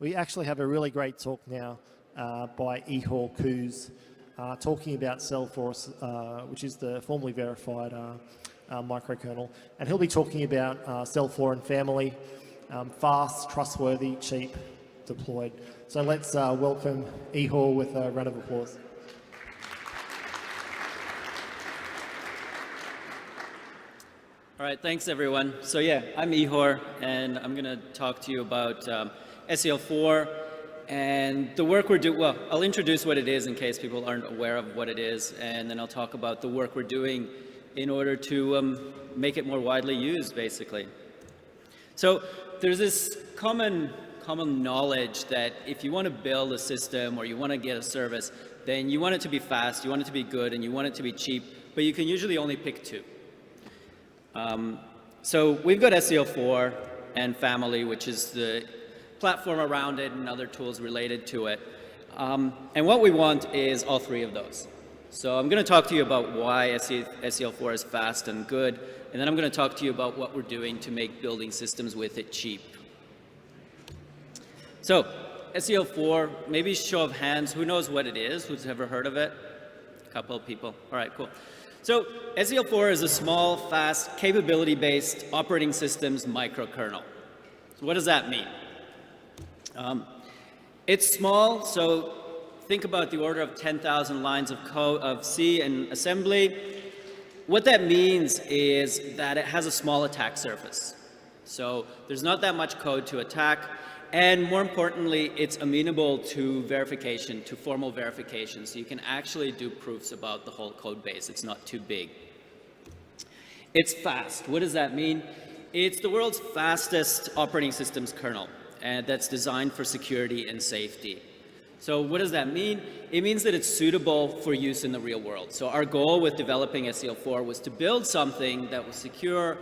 We actually have a really great talk now by Ihor talking about seL4, which is the formally verified microkernel. And he'll be talking about seL4 and family, fast, trustworthy, cheap, deployed. So let's welcome Ihor with a round of applause. All right, thanks everyone. So yeah, I'm Ihor, and I'm going to talk to you about seL4 and the work we're doing. Well, I'll introduce what it is in case people aren't aware of what it is, and then I'll talk about the work we're doing in order to make it more widely used, basically. So there's this common knowledge that if you want to build a system or you want to get a service, then you want it to be fast, you want it to be good, and you want it to be cheap, but you can usually only pick two. So we've got seL4 and family, which is the platform around it and other tools related to it. And what we want is all three of those. So I'm going to talk to you about why seL4 is fast and good, and then I'm going to talk to you about what we're doing to make building systems with it cheap. So seL4, maybe show of hands, who knows what it is? Who's ever heard of it? A couple of people. All right, cool. So seL4 is a small, fast, capability-based operating systems microkernel. So what does that mean? It's small, so think about the order of 10,000 lines of code of C and assembly. What that means is that it has a small attack surface. So there's not that much code to attack, and more importantly, it's amenable to verification, to formal verification. So you can actually do proofs about the whole code base. It's not too big. It's fast. What does that mean? It's the world's fastest operating systems kernel, and that's designed for security and safety. So what does that mean? It means that it's suitable for use in the real world. So our goal with developing seL4 was to build something that was secure,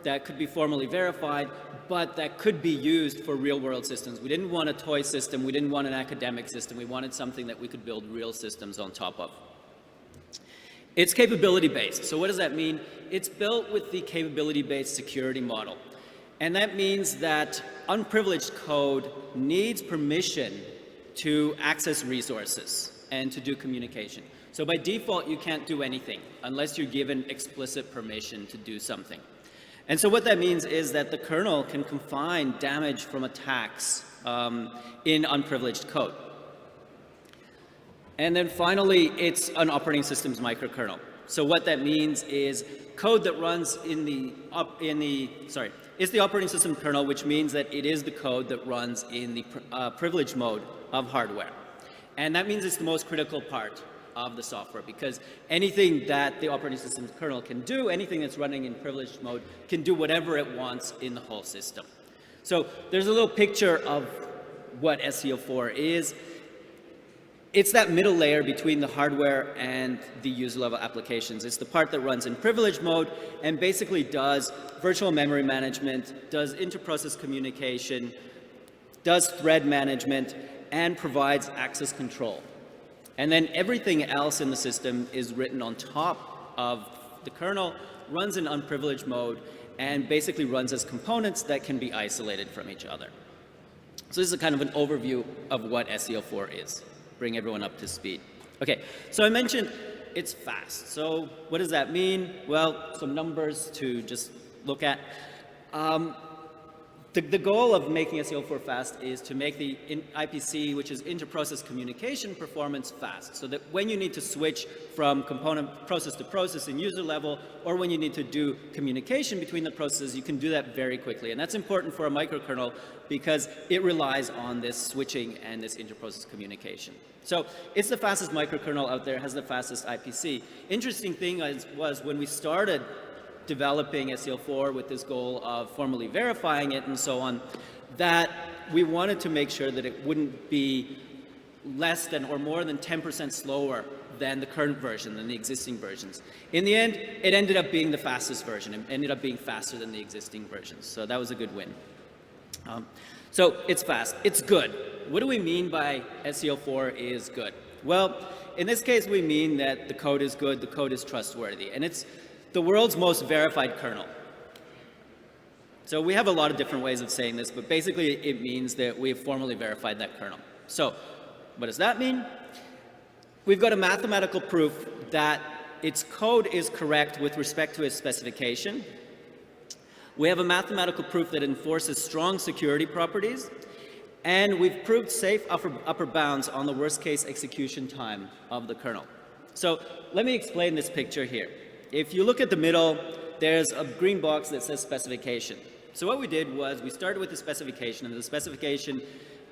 that could be formally verified, but that could be used for real-world systems. We didn't want a toy system. We didn't want an academic system. We wanted something that we could build real systems on top of. It's capability-based. So what does that mean? It's built with the capability-based security model. And that means that unprivileged code needs permission to access resources and to do communication. So by default, you can't do anything unless you're given explicit permission to do something. And so what that means is that the kernel can confine damage from attacks in unprivileged code. And then finally, it's an operating systems microkernel. So what that means is code that runs it's the operating system kernel, which means that it is the code that runs in the privileged mode of hardware. And that means it's the most critical part of the software, because anything that the operating system kernel can do, anything that's running in privileged mode, can do whatever it wants in the whole system. So there's a little picture of what seL4 is. It's that middle layer between the hardware and the user level applications. It's the part that runs in privileged mode and basically does virtual memory management, does inter-process communication, does thread management, and provides access control. And then everything else in the system is written on top of the kernel, runs in unprivileged mode, and basically runs as components that can be isolated from each other. So this is kind of an overview of what seL4 is. Bring everyone up to speed. Okay, so I mentioned it's fast. So what does that mean? Well, some numbers to just look at. The goal of making seL4 fast is to make the IPC, which is inter-process communication performance, fast, so that when you need to switch from component process to process in user level, or when you need to do communication between the processes, you can do that very quickly. And that's important for a microkernel because it relies on this switching and this inter-process communication. So it's the fastest microkernel out there, has the fastest IPC. Interesting thing was when we started developing seL4 with this goal of formally verifying it and so on, that we wanted to make sure that it wouldn't be less than or more than 10% slower than the current version, than the existing versions. In the end, it ended up being the fastest version. It ended up being faster than the existing versions. So that was a good win. So it's fast. It's good. What do we mean by seL4 is good? Well, in this case, we mean that the code is good, the code is trustworthy, and it's the world's most verified kernel. So we have a lot of different ways of saying this, but basically it means that we've formally verified that kernel. So what does that mean? We've got a mathematical proof that its code is correct with respect to its specification. We have a mathematical proof that enforces strong security properties, and we've proved safe upper bounds on the worst case execution time of the kernel. So let me explain this picture here. If you look at the middle, there's a green box that says specification. So what we did was we started with the specification, and the specification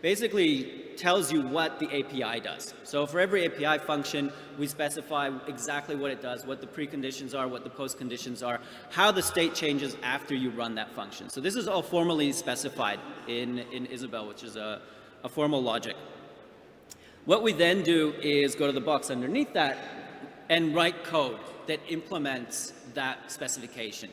basically tells you what the API does. So for every API function, we specify exactly what it does, what the preconditions are, what the postconditions are, how the state changes after you run that function. So this is all formally specified in Isabelle, which is a formal logic. What we then do is go to the box underneath that and write code that implements that specification.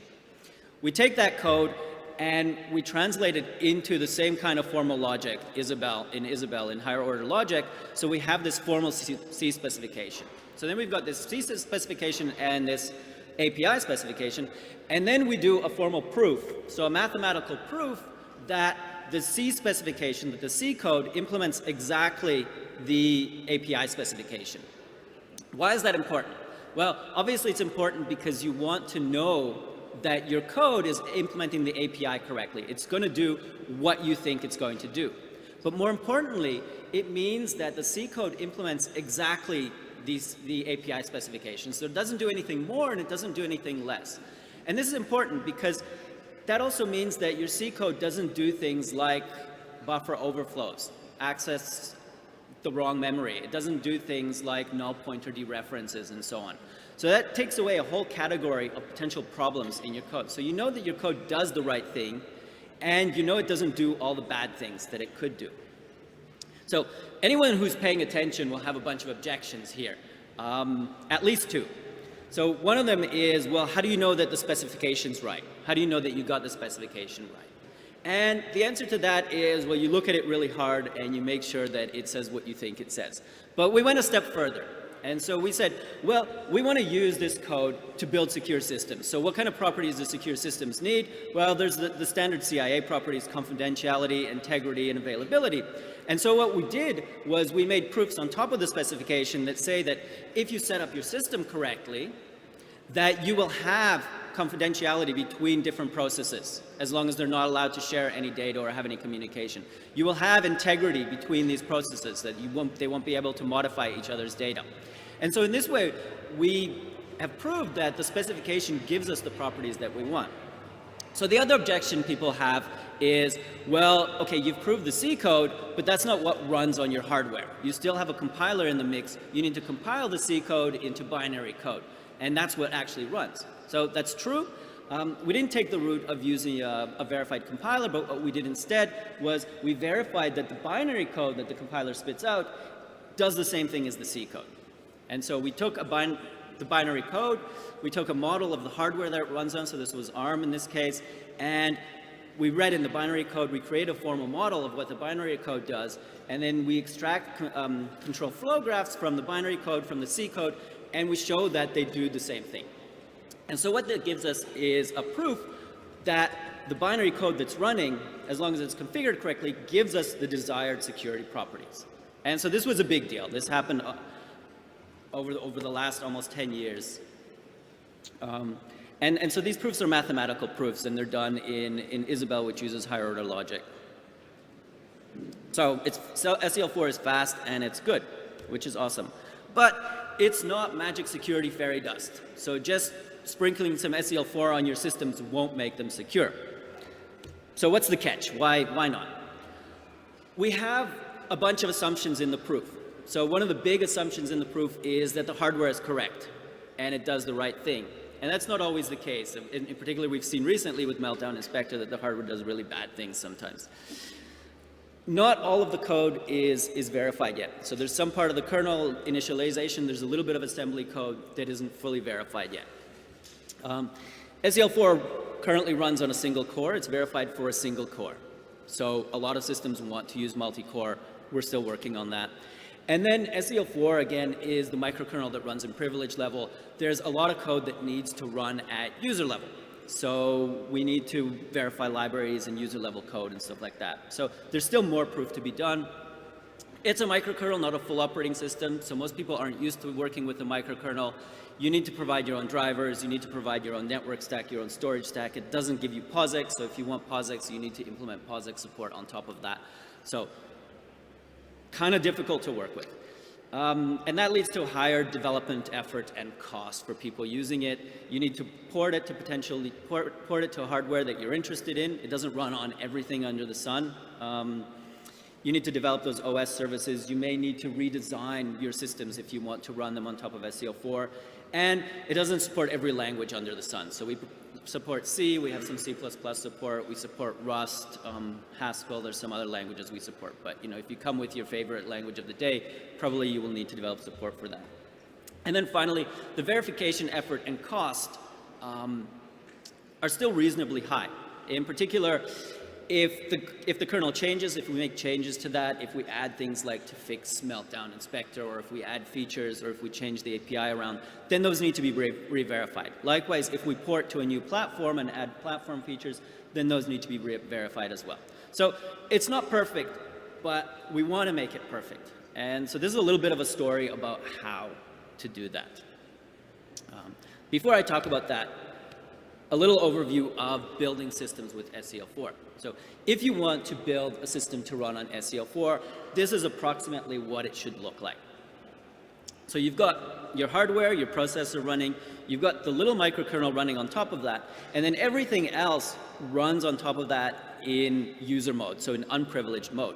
We take that code and we translate it into the same kind of formal logic, Isabelle, in higher order logic, so we have this formal C specification. So then we've got this C specification and this API specification, and then we do a formal proof, so a mathematical proof that the C specification, that the C code implements exactly the API specification. Why is that important? Well, obviously it's important because you want to know that your code is implementing the API correctly. It's going to do what you think it's going to do. But more importantly, it means that the C code implements exactly the API specifications. So it doesn't do anything more and it doesn't do anything less. And this is important because that also means that your C code doesn't do things like buffer overflows, access the wrong memory. It doesn't do things like null pointer dereferences and so on. So that takes away a whole category of potential problems in your code. So you know that your code does the right thing, and you know it doesn't do all the bad things that it could do. So anyone who's paying attention will have a bunch of objections here, at least two. So one of them is, well, how do you know that the specification's right? How do you know that you got the specification right? And the answer to that is, well, you look at it really hard and you make sure that it says what you think it says. But we went a step further. And so we said, well, we want to use this code to build secure systems. So what kind of properties do secure systems need? Well, there's the standard CIA properties, confidentiality, integrity, and availability. And so what we did was we made proofs on top of the specification that say that if you set up your system correctly, that you will have confidentiality between different processes, as long as they're not allowed to share any data or have any communication. You will have integrity between these processes, that they won't be able to modify each other's data. And so in this way, we have proved that the specification gives us the properties that we want. So the other objection people have is, well, okay, you've proved the C code, but that's not what runs on your hardware. You still have a compiler in the mix. You need to compile the C code into binary code, and that's what actually runs. So that's true. We didn't take the route of using a verified compiler, but what we did instead was we verified that the binary code that the compiler spits out does the same thing as the C code. And so we took the binary code, we took a model of the hardware that it runs on, so this was ARM in this case, and we read in the binary code, we create a formal model of what the binary code does, and then we extract control flow graphs from the binary code, from the C code, and we show that they do the same thing. And so what that gives us is a proof that the binary code that's running, as long as it's configured correctly, gives us the desired security properties. And so this was a big deal. This happened over the last almost 10 years. And so these proofs are mathematical proofs, and they're done in Isabelle, which uses higher order logic. So seL4 is fast and it's good, which is awesome. But it's not magic security fairy dust. So just sprinkling some seL4 on your systems won't make them secure. So what's the catch? Why not? We have a bunch of assumptions in the proof. So one of the big assumptions in the proof is that the hardware is correct and it does the right thing. And that's not always the case. In particular, we've seen recently with Meltdown Inspector that the hardware does really bad things sometimes. Not all of the code is verified yet. So there's some part of the kernel initialization, there's a little bit of assembly code that isn't fully verified yet. seL4 currently runs on a single core. It's verified for a single core. So a lot of systems want to use multi-core. We're still working on that. And then seL4, again, is the microkernel that runs in privilege level. There's a lot of code that needs to run at user level. So we need to verify libraries and user level code and stuff like that. So there's still more proof to be done. It's a microkernel, not a full operating system, so most people aren't used to working with a microkernel. You need to provide your own drivers, you need to provide your own network stack, your own storage stack. It doesn't give you POSIX, so if you want POSIX, you need to implement POSIX support on top of that. So kind of difficult to work with. And that leads to a higher development effort and cost for people using it. You need to port it to potentially port it to a hardware that you're interested in. It doesn't run on everything under the sun. You need to develop those OS services. You may need to redesign your systems if you want to run them on top of seL4. And it doesn't support every language under the sun. So we support C, we have some C++ support, we support Rust, Haskell, there's some other languages we support. But you know, if you come with your favorite language of the day, probably you will need to develop support for that. And then finally, the verification effort and cost are still reasonably high. In particular, if the kernel changes, if we make changes to that, if we add things like to fix Meltdown Inspector, or if we add features, or if we change the API around, then those need to be re-verified. Likewise, if we port to a new platform and add platform features, then those need to be verified as well. So it's not perfect, but we want to make it perfect. And so this is a little bit of a story about how to do that. Before I talk about that, a little overview of building systems with seL4. So if you want to build a system to run on seL4, this is approximately what it should look like. So you've got your hardware, your processor running, you've got the little microkernel running on top of that, and then everything else runs on top of that in user mode, so in unprivileged mode.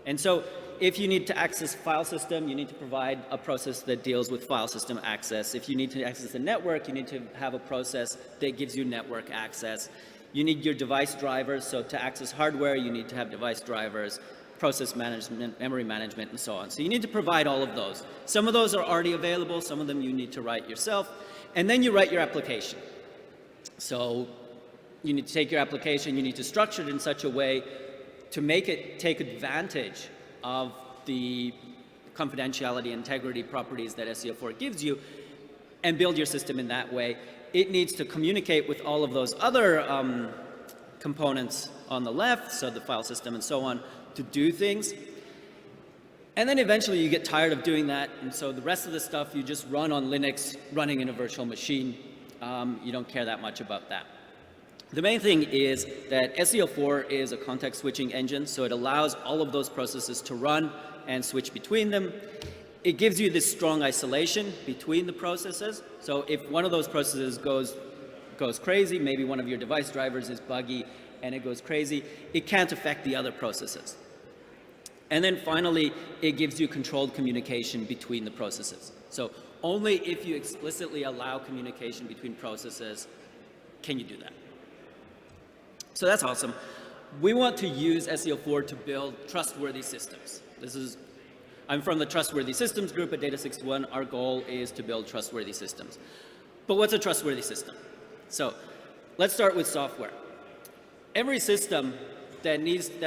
And so if you need to access file system, you need to provide a process that deals with file system access. If you need to access the network, you need to have a process that gives you network access. You need your device drivers, so to access hardware, you need to have device drivers, process management, memory management, and so on. So you need to provide all of those. Some of those are already available, some of them you need to write yourself, and then you write your application. So you need to take your application, you need to structure it in such a way to make it take advantage of the confidentiality, integrity properties that seL4 gives you, and build your system in that way. It needs to communicate with all of those other components on the left, so the file system and so on, to do things. And then eventually you get tired of doing that, and so the rest of the stuff you just run on Linux, running in a virtual machine. You don't care that much about that. The main thing is that seL4 is a context switching engine, so it allows all of those processes to run and switch between them. It gives you this strong isolation between the processes. So if one of those processes goes crazy, maybe one of your device drivers is buggy and it goes crazy, it can't affect the other processes. And then finally, it gives you controlled communication between the processes. So only if you explicitly allow communication between processes can you do that. So that's awesome. We want to use seL4 to build trustworthy systems. I'm from the Trustworthy Systems group at Data61. Our goal is to build trustworthy systems. But what's a trustworthy system? So let's start with software. Every system that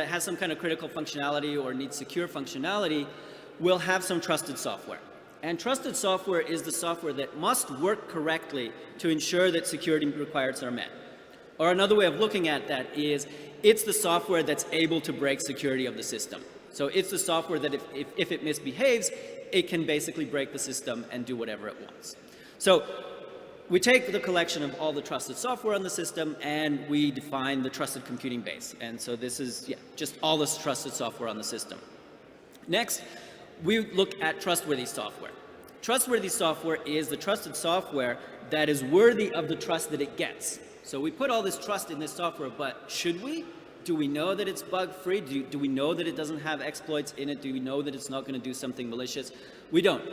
has some kind of critical functionality or needs secure functionality will have some trusted software. And trusted software is the software that must work correctly to ensure that security requirements are met. Or another way of looking at that is, it's the software that's able to break security of the system. So it's the software that if it misbehaves, it can basically break the system and do whatever it wants. So we take the collection of all the trusted software on the system and we define the trusted computing base. And so this is just all this trusted software on the system. Next, we look at trustworthy software. Trustworthy software is the trusted software that is worthy of the trust that it gets. So we put all this trust in this software, but should we? Do we know that it's bug-free? Do we know that it doesn't have exploits in it? Do we know that it's not going to do something malicious? We don't.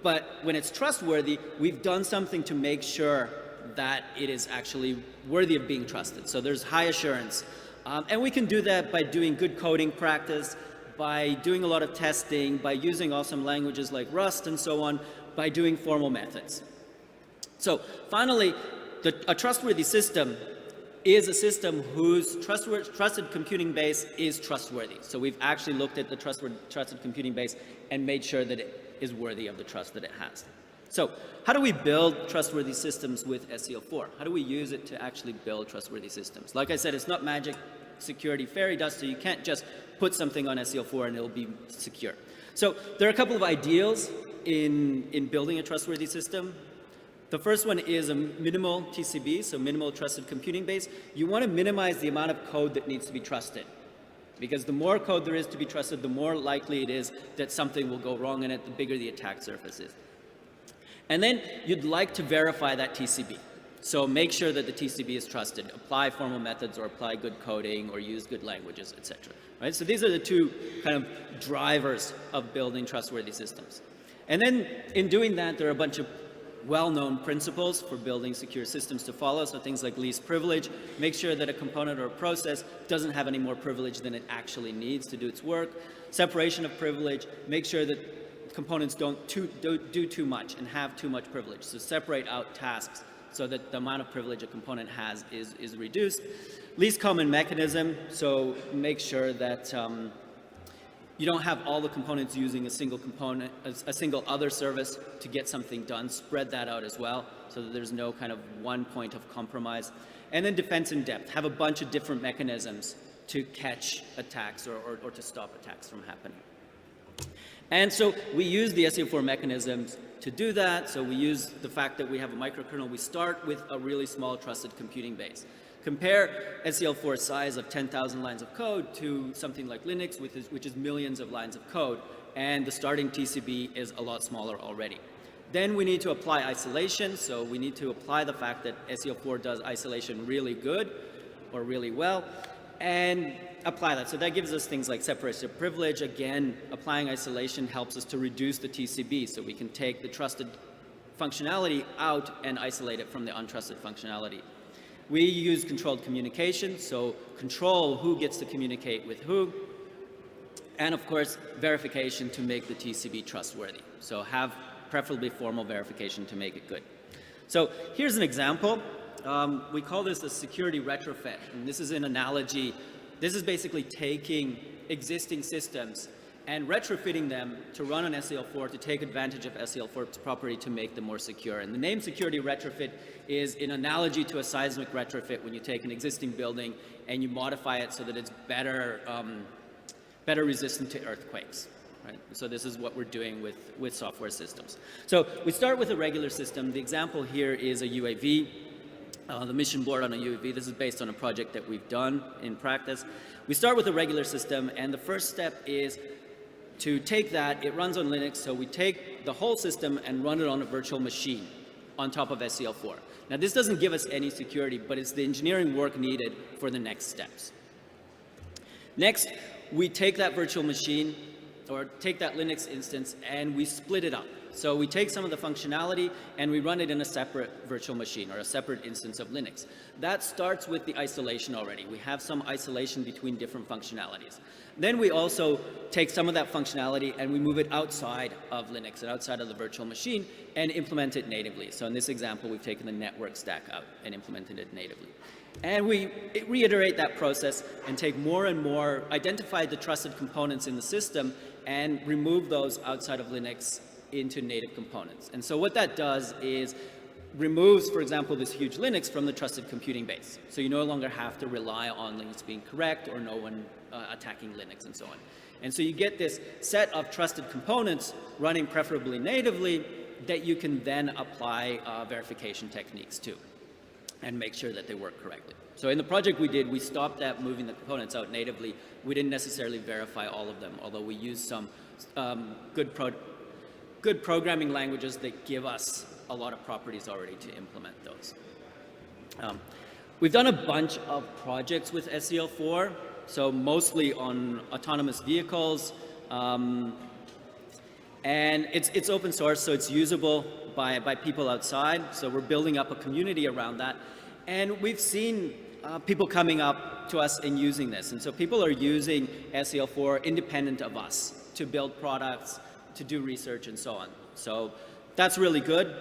But when it's trustworthy, we've done something to make sure that it is actually worthy of being trusted. So there's high assurance. And we can do that by doing good coding practice, by doing a lot of testing, by using awesome languages like Rust and so on, by doing formal methods. So finally, a trustworthy system is a system whose trusted computing base is trustworthy. So we've actually looked at the trusted computing base and made sure that it is worthy of the trust that it has. So how do we build trustworthy systems with seL4? How do we use it to actually build trustworthy systems? Like I said, it's not magic security fairy dust, so you can't just put something on seL4 and it'll be secure. So there are a couple of ideals in building a trustworthy system. The first one is a minimal TCB, so minimal trusted computing base. You want to minimize the amount of code that needs to be trusted. Because the more code there is to be trusted, the more likely it is that something will go wrong in it, the bigger the attack surface is. And then you'd like to verify that TCB. So make sure that the TCB is trusted. Apply formal methods or apply good coding or use good languages, etc. Right? So these are the two kind of drivers of building trustworthy systems. And then in doing that, there are a bunch of well-known principles for building secure systems to follow. So things like least privilege, make sure that a component or a process doesn't have any more privilege than it actually needs to do its work. Separation of privilege, make sure that components don't do too much and have too much privilege. So separate out tasks so that the amount of privilege a component has is reduced. Least common mechanism, so make sure that you don't have all the components using a single component, a single other service to get something done. Spread that out as well so that there's no kind of one point of compromise. And then defense in depth. Have a bunch of different mechanisms to catch attacks or to stop attacks from happening. And so we use the seL4 mechanisms to do that. So we use the fact that we have a microkernel. We start with a really small trusted computing base. Compare seL4's size of 10,000 lines of code to something like Linux, which is millions of lines of code, and the starting TCB is a lot smaller already. Then we need to apply isolation, so we need to apply the fact that seL4 does isolation really good or really well, and apply that. So that gives us things like separation of privilege. Again, applying isolation helps us to reduce the TCB, so we can take the trusted functionality out and isolate it from the untrusted functionality. We use controlled communication, so control who gets to communicate with who. And of course, verification to make the TCB trustworthy. So have preferably formal verification to make it good. So here's an example. We call this a security retrofit. And this is an analogy. This is basically taking existing systems and retrofitting them to run on seL4 to take advantage of seL4's property to make them more secure. And the name security retrofit is an analogy to a seismic retrofit when you take an existing building and you modify it so that it's better resistant to earthquakes. Right? So this is what we're doing with software systems. So we start with a regular system. The example here is a UAV. The mission board on a UAV. This is based on a project that we've done in practice. We start with a regular system, and the first step is to take that. It runs on Linux, so we take the whole system and run it on a virtual machine on top of seL4. Now this doesn't give us any security, but it's the engineering work needed for the next steps. Next, we take that virtual machine, or take that Linux instance, and we split it up. So we take some of the functionality and we run it in a separate virtual machine or a separate instance of Linux. That starts with the isolation already. We have some isolation between different functionalities. Then we also take some of that functionality and we move it outside of Linux and outside of the virtual machine and implement it natively. So in this example, we've taken the network stack out and implemented it natively. And we reiterate that process and take more and more, identify the trusted components in the system and remove those outside of Linux into native components. And so what that does is removes, for example, this huge Linux from the trusted computing base. So you no longer have to rely on Linux being correct or no one attacking Linux and so on. And so you get this set of trusted components running preferably natively that you can then apply verification techniques to and make sure that they work correctly. So in the project we did, we stopped at moving the components out natively. We didn't necessarily verify all of them, although we used some good programming languages that give us a lot of properties already to implement those. We've done a bunch of projects with seL4, so mostly on autonomous vehicles, and it's open source, so it's usable by people outside. So we're building up a community around that, and we've seen people coming up to us and using this, and so people are using seL4 independent of us to build products, to do research and so on. So that's really good.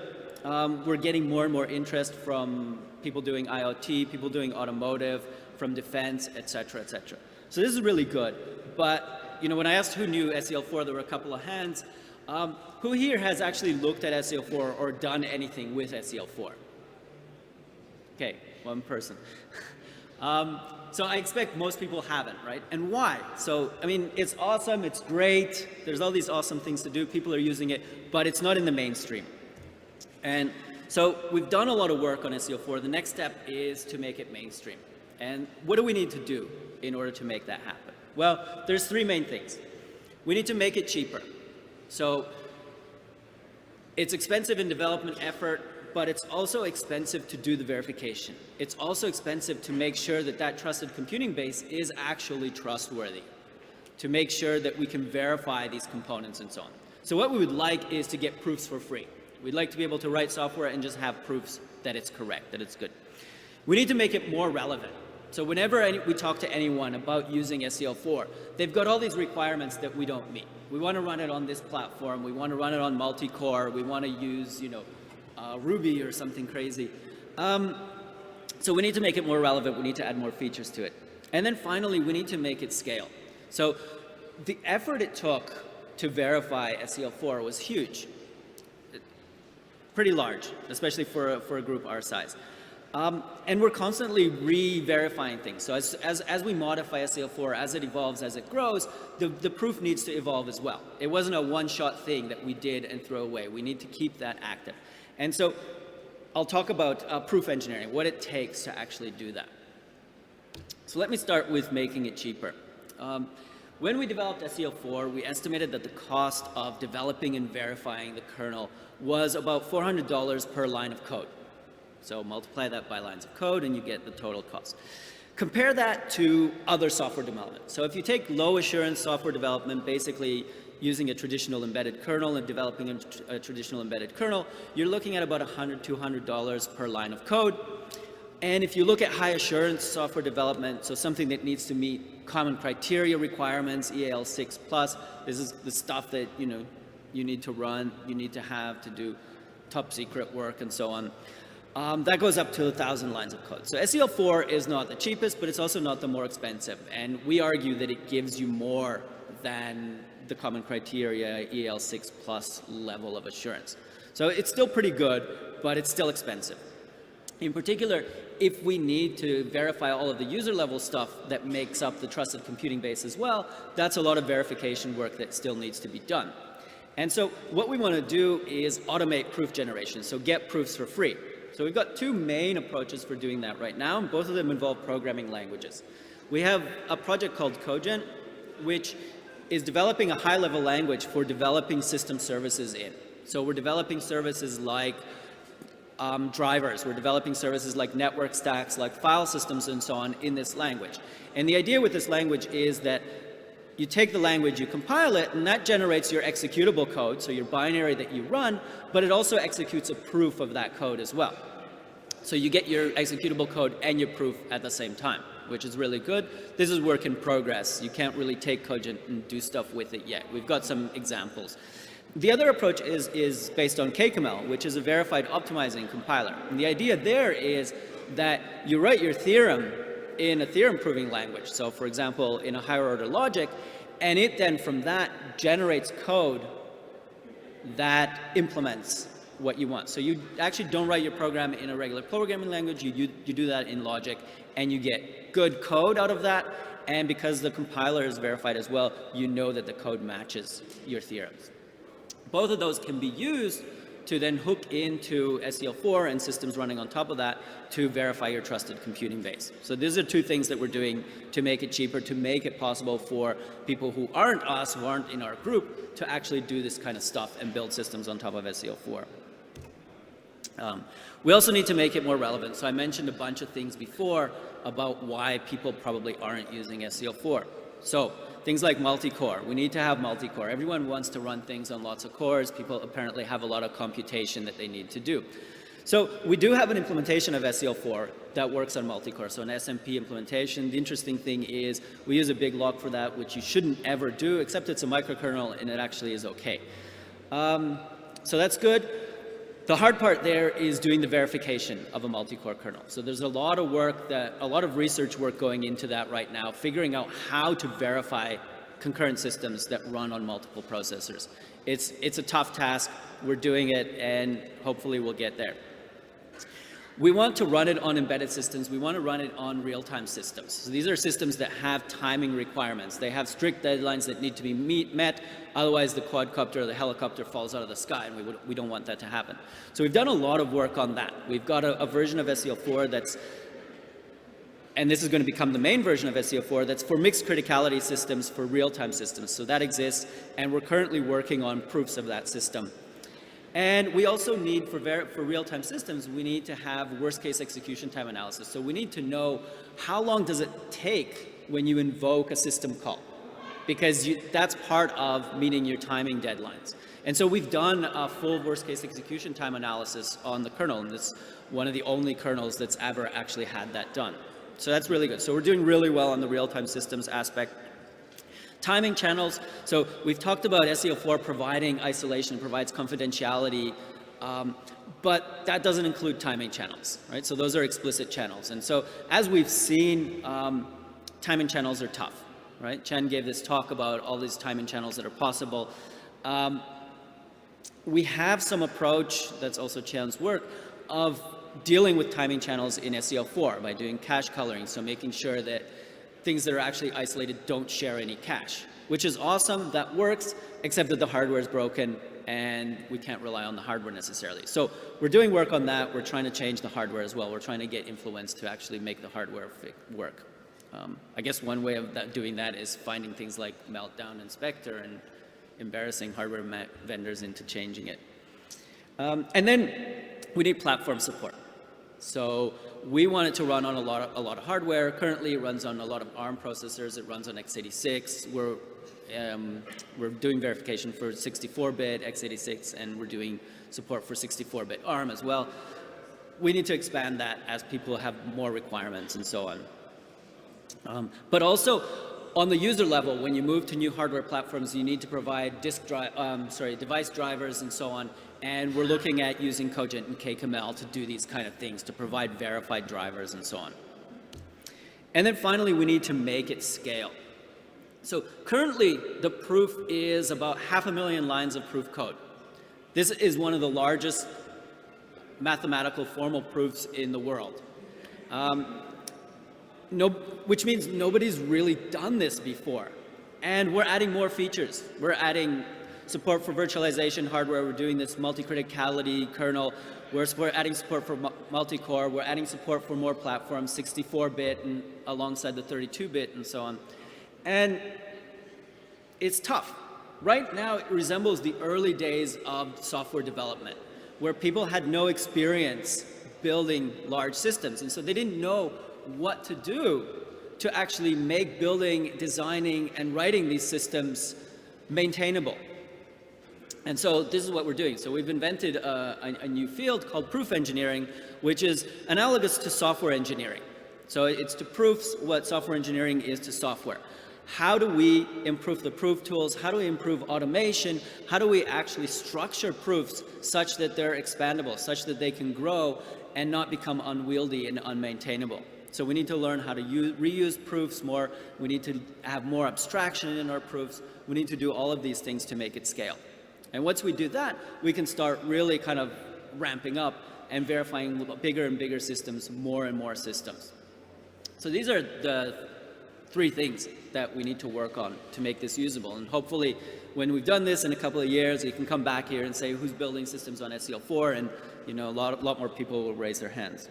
We're getting more and more interest from people doing IoT, people doing automotive, from defense, et cetera, et cetera. So this is really good. But you know, when I asked who knew seL4, there were a couple of hands. Who here has actually looked at seL4 or done anything with seL4? Okay, one person. So I expect most people haven't, right? And why? So, I mean, it's awesome, it's great, there's all these awesome things to do, people are using it, but it's not in the mainstream. And so we've done a lot of work on seL4. The next step is to make it mainstream. And what do we need to do in order to make that happen? Well, there's three main things. We need to make it cheaper. So it's expensive in development effort, but it's also expensive to do the verification. It's also expensive to make sure that that trusted computing base is actually trustworthy, to make sure that we can verify these components and so on. So what we would like is to get proofs for free. We'd like to be able to write software and just have proofs that it's correct, that it's good. We need to make it more relevant. So whenever we talk to anyone about using seL4, they've got all these requirements that we don't meet. We want to run it on this platform. We want to run it on multi-core. We want to use, Ruby or something crazy. So we need to make it more relevant. We need to add more features to it. And then finally, we need to make it scale. So the effort it took to verify seL4 was huge. Pretty large, especially for a group our size. And we're constantly re-verifying things. So as we modify seL4, as it evolves, as it grows, the proof needs to evolve as well. It wasn't a one-shot thing that we did and throw away. We need to keep that active. And so I'll talk about proof engineering, what it takes to actually do that. So let me start with making it cheaper. When we developed seL4, we estimated that the cost of developing and verifying the kernel was about $400 per line of code. So multiply that by lines of code and you get the total cost. Compare that to other software development. So if you take low assurance software development, basically using a traditional embedded kernel and developing a traditional embedded kernel, you're looking at about $100, $200 per line of code. And if you look at high assurance software development, so something that needs to meet common criteria requirements, EAL6+, this is the stuff that you need to run, you need to have to do top secret work and so on. That goes up to 1,000 lines of code. So seL4 is not the cheapest, but it's also not the more expensive. And we argue that it gives you more than the common criteria EAL6+ level of assurance. So it's still pretty good, but it's still expensive. In particular, if we need to verify all of the user level stuff that makes up the trusted computing base as well, that's a lot of verification work that still needs to be done. And so what we want to do is automate proof generation, so get proofs for free. So we've got two main approaches for doing that right now, and both of them involve programming languages. We have a project called Cogent, which is developing a high-level language for developing system services in. So we're developing services like drivers, we're developing services like network stacks, like file systems and so on in this language. And the idea with this language is that you take the language, you compile it, and that generates your executable code, so your binary that you run, but it also executes a proof of that code as well. So you get your executable code and your proof at the same time, which is really good. This is work in progress. You can't really take Cogent and do stuff with it yet. We've got some examples. The other approach is based on KCML, which is a verified optimizing compiler. And the idea there is that you write your theorem in a theorem proving language. So for example, in a higher order logic, and it then from that generates code that implements what you want. So you actually don't write your program in a regular programming language, you do that in logic, and you get good code out of that, and because the compiler is verified as well, you know that the code matches your theorems. Both of those can be used to then hook into seL4 and systems running on top of that to verify your trusted computing base. So these are two things that we're doing to make it cheaper, to make it possible for people who aren't us, who aren't in our group, to actually do this kind of stuff and build systems on top of seL4. We also need to make it more relevant. So I mentioned a bunch of things before about why people probably aren't using seL4. So things like multi-core. We need to have multi-core. Everyone wants to run things on lots of cores. People apparently have a lot of computation that they need to do. So we do have an implementation of seL4 that works on multi-core, so an SMP implementation. The interesting thing is we use a big lock for that, which you shouldn't ever do, except it's a microkernel and it actually is okay. So that's good. The hard part there is doing the verification of a multi-core kernel. So there's a lot of work, a lot of research work going into that right now, figuring out how to verify concurrent systems that run on multiple processors. It's a tough task. We're doing it, and hopefully we'll get there. We want to run it on embedded systems. We want to run it on real-time systems. So these are systems that have timing requirements. They have strict deadlines that need to be met. Otherwise, the quadcopter or the helicopter falls out of the sky, and we don't want that to happen. So we've done a lot of work on that. We've got a version of seL4 that's, and this is going to become the main version of seL4, that's for mixed criticality systems, for real-time systems. So that exists, and we're currently working on proofs of that system. And we also need, for real-time systems, we need to have worst-case execution time analysis. So we need to know how long does it take when you invoke a system call, because that's part of meeting your timing deadlines. And so we've done a full worst-case execution time analysis on the kernel, and it's one of the only kernels that's ever actually had that done. So that's really good. So we're doing really well on the real-time systems aspect. Timing channels, so we've talked about seL4 providing isolation, provides confidentiality, but that doesn't include timing channels, right? So those are explicit channels. And so as we've seen, timing channels are tough, right? Chen gave this talk about all these timing channels that are possible. We have some approach, that's also Chen's work, of dealing with timing channels in seL4 by doing cache coloring, so making sure that things that are actually isolated don't share any cache, which is awesome, that works, except that the hardware is broken and we can't rely on the hardware necessarily. So we're doing work on that. We're trying to change the hardware as well. We're trying to get influence to actually make the hardware work. I guess one way of doing that is finding things like Meltdown and Spectre and embarrassing hardware vendors into changing it. And then we need platform support. So we want it to run on a lot of hardware. Currently, it runs on a lot of ARM processors. It runs on x86. We're doing verification for 64-bit x86, and we're doing support for 64-bit ARM as well. We need to expand that as people have more requirements and so on. But also, on the user level, when you move to new hardware platforms, you need to provide device drivers and so on. And we're looking at using Cogent and KCML to do these kind of things, to provide verified drivers and so on. And then finally, we need to make it scale. So currently, the proof is about 500,000 lines of proof code. This is one of the largest mathematical formal proofs in the world. Which means nobody's really done this before. And we're adding more features. We're adding support for virtualization hardware. We're doing this multi-criticality kernel. We're adding support for multi-core. We're adding support for more platforms, 64-bit and alongside the 32-bit and so on. And it's tough. Right now, it resembles the early days of software development, where people had no experience building large systems. And so they didn't know what to do to actually make building, designing, and writing these systems maintainable. And so this is what we're doing. So we've invented a new field called proof engineering, which is analogous to software engineering. So it's to proofs what software engineering is to software. How do we improve the proof tools? How do we improve automation? How do we actually structure proofs such that they're expandable, such that they can grow and not become unwieldy and unmaintainable? So we need to learn how to reuse proofs more. We need to have more abstraction in our proofs. We need to do all of these things to make it scale. And once we do that, we can start really kind of ramping up and verifying bigger and bigger systems, more and more systems. So these are the 3 things that we need to work on to make this usable. And hopefully, when we've done this in a couple of years, you can come back here and say who's building systems on seL4, and a lot more people will raise their hands.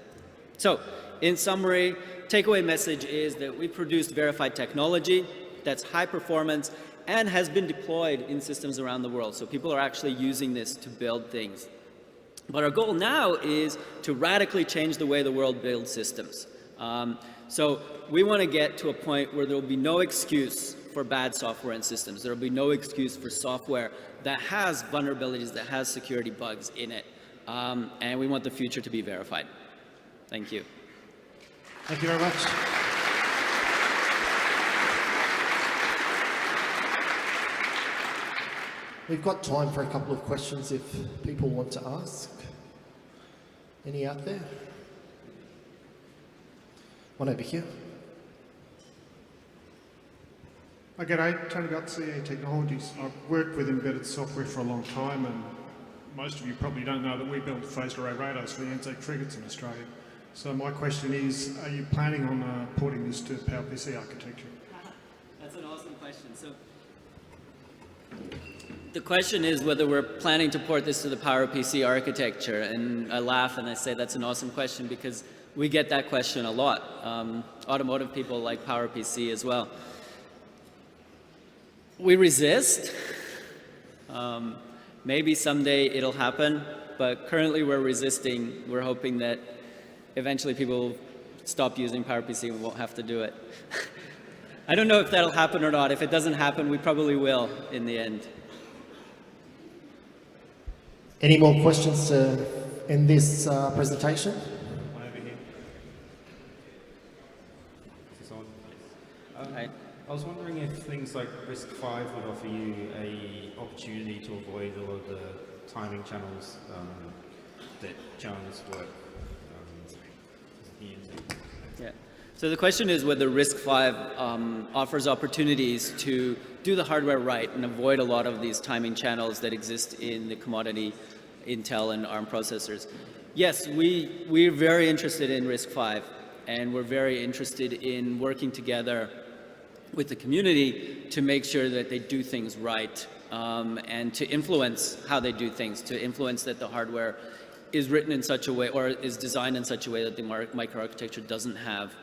So, in summary, takeaway message is that we produced verified technology that's high performance and has been deployed in systems around the world. So people are actually using this to build things. But our goal now is to radically change the way the world builds systems. So we want to get to a point where there will be no excuse for bad software and systems. There will be no excuse for software that has vulnerabilities, that has security bugs in it. And we want the future to be verified. Thank you. Thank you very much. We've got time for a couple of questions if people want to ask. Any out there? One over here. G'day, Tony Belt, CE Technologies. I've worked with embedded software for a long time, and most of you probably don't know that we built phased array radars for the Anzac frigates in Australia. So my question is, are you planning on porting this to PowerPC architecture? That's an awesome question. So the question is whether we're planning to port this to the PowerPC architecture, and I laugh and I say that's an awesome question because we get that question a lot. Automotive people like PowerPC as well. We resist. Maybe someday it'll happen, but currently we're resisting. We're hoping that eventually people will stop using PowerPC and won't have to do it. I don't know if that'll happen or not. If it doesn't happen, we probably will in the end. Any more questions to end this presentation? One over here. Is this on? Right. I was wondering if things like RISC-V would offer you an opportunity to avoid all of the timing channels that channels work. Yeah. So the question is whether RISC-V offers opportunities to do the hardware right and avoid a lot of these timing channels that exist in the commodity Intel and ARM processors. Yes, we're very interested in RISC-V, and we're very interested in working together with the community to make sure that they do things right, and to influence how they do things, to influence that the hardware is written in such a way or is designed in such a way that the microarchitecture doesn't have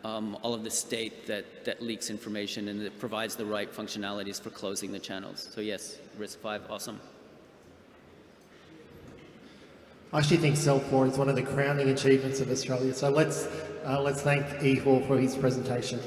all of the state that leaks information, and it provides the right functionalities for closing the channels. So yes, RISC-V, awesome. I actually think seL4 is one of the crowning achievements of Australia. So let's thank Ihor for his presentation.